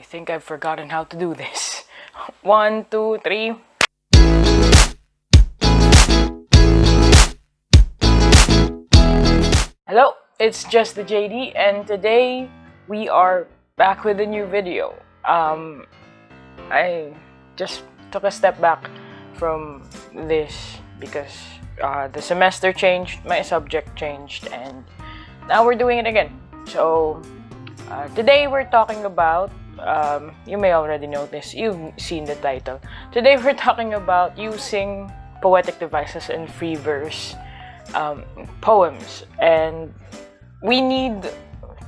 think I've forgotten how to do this. 1, 2, 3. Hello, it's just the JD, and today we are back with a new video. I just took a step back from this because the semester changed, my subject changed, and now we're doing it again. So today we're talking about, you may already know this, you've seen the title. Today we're talking about using poetic devices in free verse poems, and we need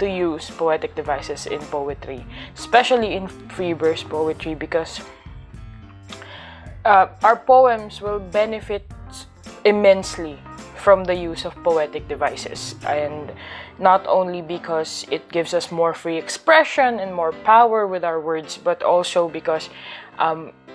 to use poetic devices in poetry, especially in free verse poetry, because our poems will benefit immensely from the use of poetic devices, and not only because it gives us more free expression and more power with our words, but also because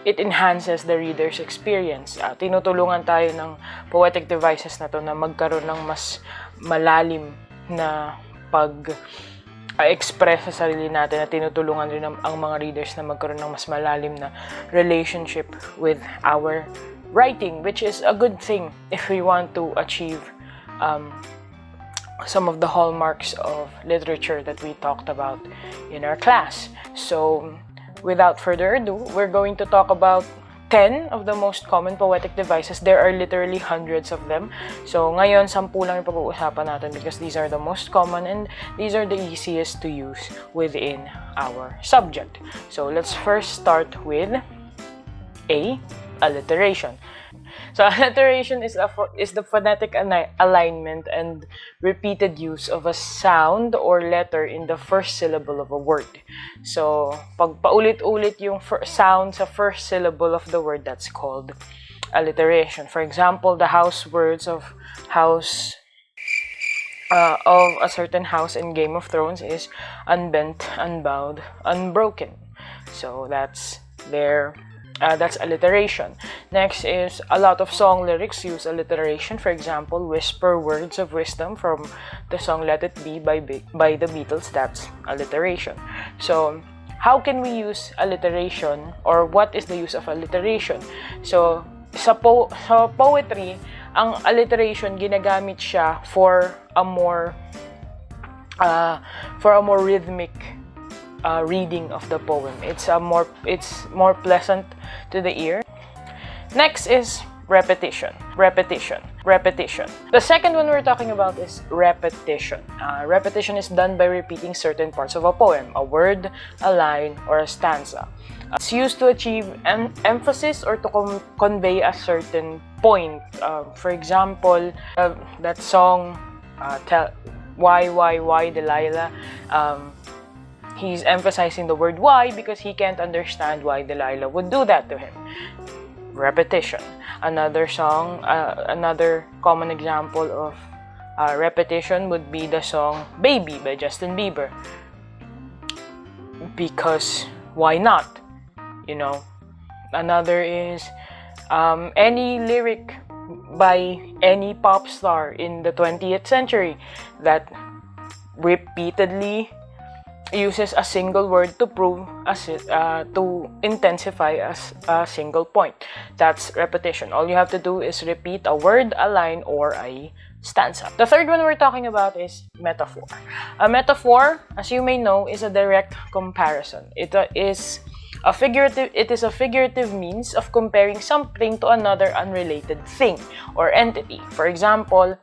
it enhances the reader's experience. Tinutulungan tayo ng poetic devices na to na magkaroon ng mas malalim na pag-express sa sarili natin, at tinutulungan rin ang mga readers na magkaroon ng mas malalim na relationship with our writing, which is a good thing if we want to achieve some of the hallmarks of literature that we talked about in our class. So without further ado, we're going to talk about 10 of the most common poetic devices. There are literally hundreds of them. So ngayon, 10 lang yung pag-uusapan natin because these are the most common and these are the easiest to use within our subject. So let's first start with alliteration. So alliteration is the phonetic alignment and repeated use of a sound or letter in the first syllable of a word. So pag paulit-ulit yung sound sa first syllable of the word, that's called alliteration. For example, the house words of a certain house in Game of Thrones is unbent, unbowed, unbroken. So that's alliteration. Next is a lot of song lyrics use alliteration. For example, whisper words of wisdom from the song Let It Be by the Beatles. That's alliteration. So how can we use alliteration, or what is the use of alliteration? So sa poetry, ang alliteration ginagamit siya for a more rhythmic reading of the poem. It's more pleasant to the ear. Next is repetition. The second one we're talking about is repetition. Repetition is done by repeating certain parts of a poem, a word, a line, or a stanza. It's used to achieve an emphasis or to convey a certain point. For example, that song, Why Delilah, he's emphasizing the word why because he can't understand why Delilah would do that to him. Repetition. Another common example of repetition would be the song Baby by Justin Bieber. Because why not? You know. Another is any lyric by any pop star in the 20th century that repeatedly uses a single word to prove to intensify a single point. That's repetition. All you have to do is repeat a word, a line, or a stanza. The third one we're talking about is metaphor. A metaphor, as you may know, is a direct comparison. It is a figurative means of comparing something to another unrelated thing or entity. For example,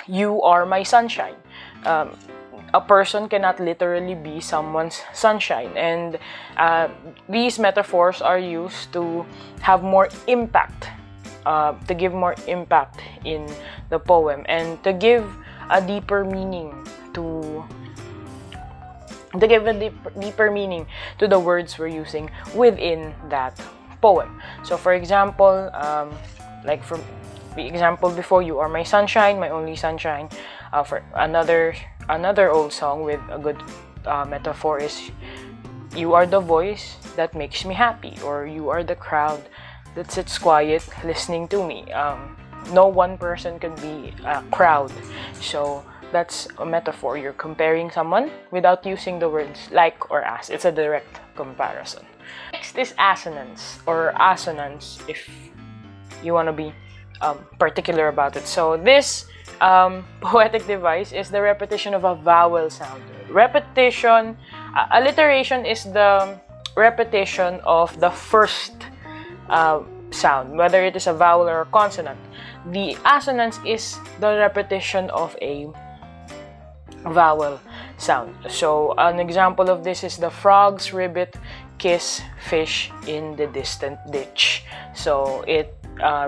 you are my sunshine. A person cannot literally be someone's sunshine, and these metaphors are used to have more impact, to give more impact in the poem, and to give a deeper meaning to the words we're using within that poem. So for example, like from the example before, you are my sunshine, my only sunshine. For another old song with a good metaphor is, you are the voice that makes me happy, or you are the crowd that sits quiet listening to me. No one person can be a crowd. So That's a metaphor. You're comparing someone without using the words like or as. It's a direct comparison. Next is assonance, or assonance if you want to be particular about it. So this poetic device is the repetition of a vowel sound. Repetition, alliteration is the repetition of the first sound, whether it is a vowel or a consonant. The assonance is the repetition of a vowel sound. So an example of this is the frogs ribbit kiss fish in the distant ditch. So it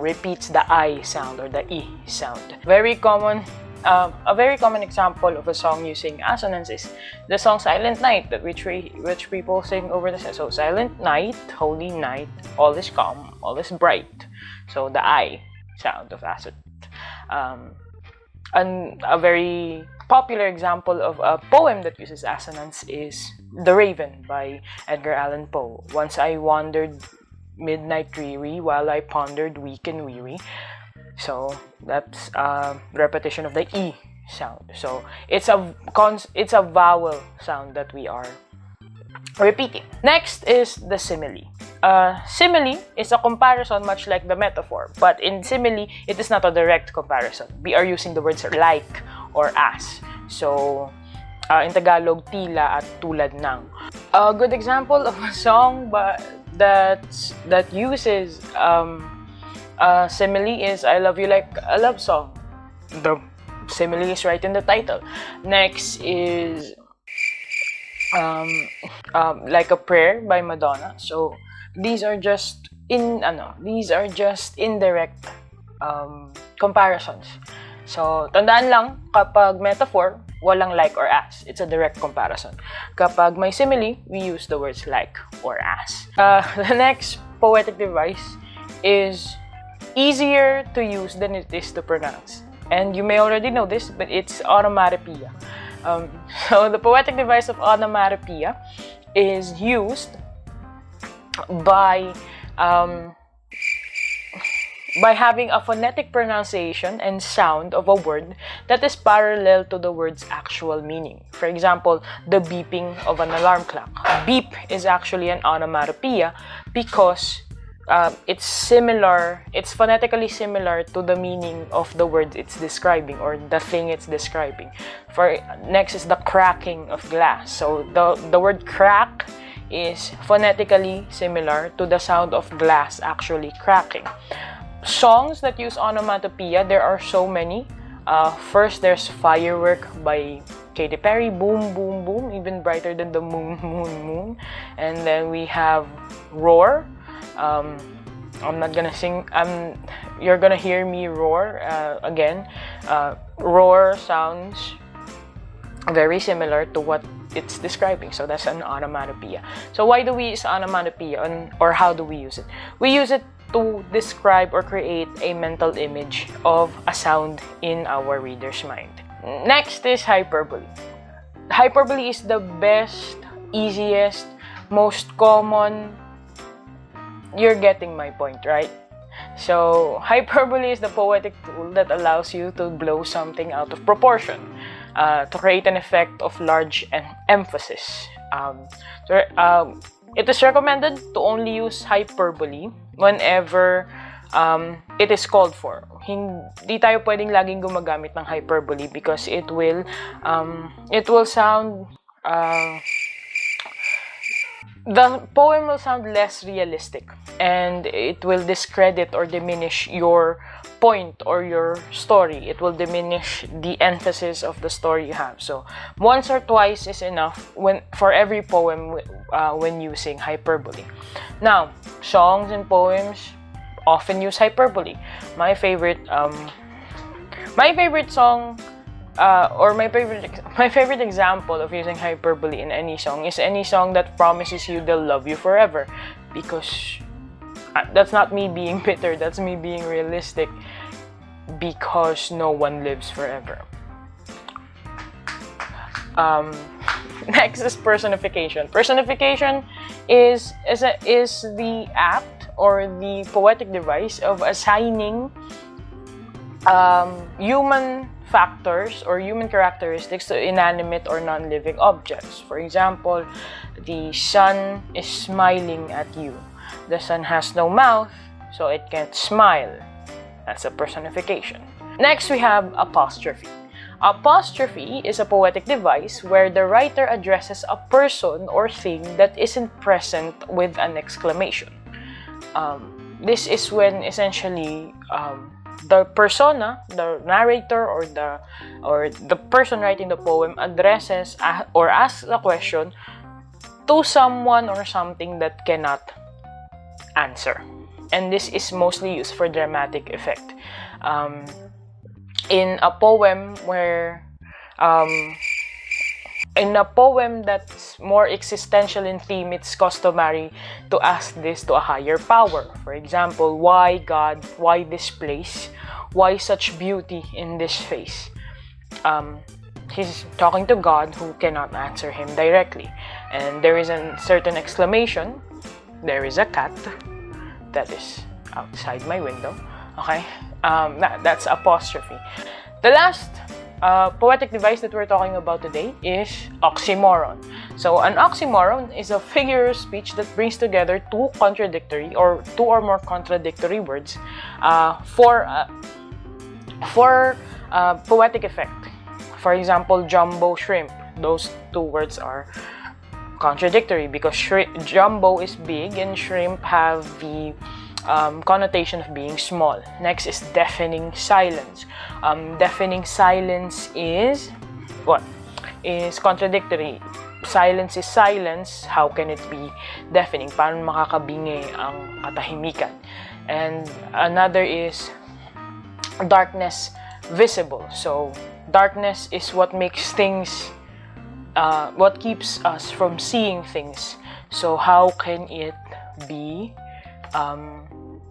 repeats the I sound or the E sound. Very common. A very common example of a song using assonance is the song Silent Night, which people sing over the set. So Silent Night, Holy Night, all is calm, all is bright. So the I sound of assonance. And a very popular example of a poem that uses assonance is The Raven by Edgar Allan Poe. Once I wandered midnight dreary while I pondered weak and weary. So that's a repetition of the E sound. So it's a vowel sound that we are repeating. Next is the simile. Simile is a comparison much like the metaphor, but in simile, it is not a direct comparison. We are using the words like or as. So in Tagalog, tila at tulad ng. A good example of a song that uses simile is I Love You Like a Love Song. The simile is right in the title. Next is Like a Prayer by Madonna. So these are just indirect comparisons. So tandaan lang, kapag metaphor, walang like or as. It's a direct comparison. Kapag may simile, we use the words like or as. The next poetic device is easier to use than it is to pronounce. And you may already know this, but it's onomatopoeia. So the poetic device of onomatopoeia is used by having a phonetic pronunciation and sound of a word that is parallel to the word's actual meaning. For example, the beeping of an alarm clock. Beep is actually an onomatopoeia because it's phonetically similar to the meaning of the word it's describing or the thing it's describing. Next is the cracking of glass. So the word crack is phonetically similar to the sound of glass actually cracking. Songs that use onomatopoeia, there are so many. First, there's Firework by Katy Perry, boom, boom, boom, even brighter than the moon, moon, moon. And then we have Roar. I'm not gonna sing. You're gonna hear me roar again. Roar sounds very similar to what it's describing. So that's an onomatopoeia. So why do we use onomatopoeia, or how do we use it? We use it to describe or create a mental image of a sound in our reader's mind. Next is hyperbole. Hyperbole is the best, easiest, most common. You're getting my point, right? So hyperbole is the poetic tool that allows you to blow something out of proportion, to create an effect of large emphasis. It is recommended to only use hyperbole whenever it is called for. Hindi tayo pwedeng laging gumagamit ng hyperbole because it will sound the poem will sound less realistic, and it will discredit or diminish your point or your story. It will diminish the emphasis of the story you have. So once or twice is enough for every poem when using hyperbole. Now, songs and poems often use hyperbole. My favorite song or my favorite example of using hyperbole in any song is any song that promises you they'll love you forever, because that's not me being bitter, that's me being realistic, because no one lives forever. Next is personification. Personification is the act or the poetic device of assigning human factors or human characteristics to inanimate or non-living objects. For example, the sun is smiling at you. The sun has no mouth, so it can't smile. That's a personification. Next, we have apostrophe. Apostrophe is a poetic device where the writer addresses a person or thing that isn't present with an exclamation. This is when essentially the persona, the narrator, or the person writing the poem addresses or asks a question to someone or something that cannot answer. And this is mostly used for dramatic effect. In a poem that's more existential in theme, it's customary to ask this to a higher power. For example, why God? Why this place? Why such beauty in this face? He's talking to God who cannot answer him directly. And there is a certain exclamation. There is a cat that is outside my window. Okay? That's apostrophe. The last poetic device that we're talking about today is oxymoron. So an oxymoron is a figure of speech that brings together two or more contradictory words for poetic effect. For example, jumbo, shrimp. Those two words are contradictory because jumbo is big and shrimp have the connotation of being small. Next is deafening silence. Deafening silence is what? Is contradictory. Silence is silence. How can it be deafening? Paano makakabingi ang katahimikan? And another is darkness visible. So darkness is what makes things, what keeps us from seeing things. So how can it be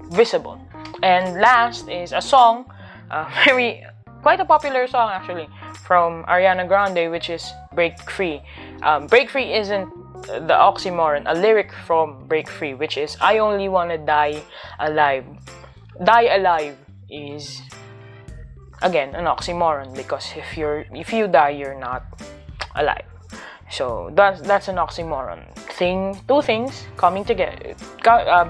visible? And last is a song, quite a popular song actually, from Ariana Grande, which is Break Free. Break Free isn't the oxymoron, a lyric from Break Free, which is I only wanna die alive. Die alive is again an oxymoron because if you die, you're not alive. So that's an oxymoron. Two things coming together,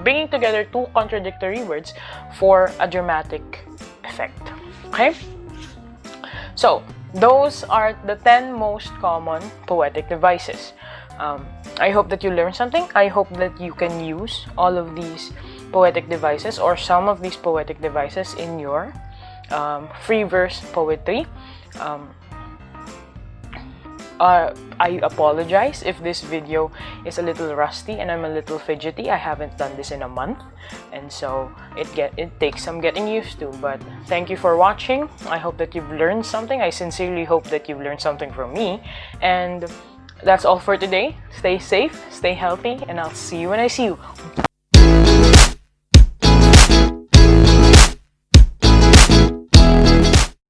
bringing together two contradictory words for a dramatic effect. Okay? So those are the 10 most common poetic devices. I hope that you learned something. I hope that you can use all of these poetic devices or some of these poetic devices in your free verse poetry. I apologize if this video is a little rusty and I'm a little fidgety. I haven't done this in a month, and so it takes some getting used to. But thank you for watching. I hope that you've learned something. I sincerely hope that you've learned something from me. And that's all for today. Stay safe, stay healthy, and I'll see you when I see you.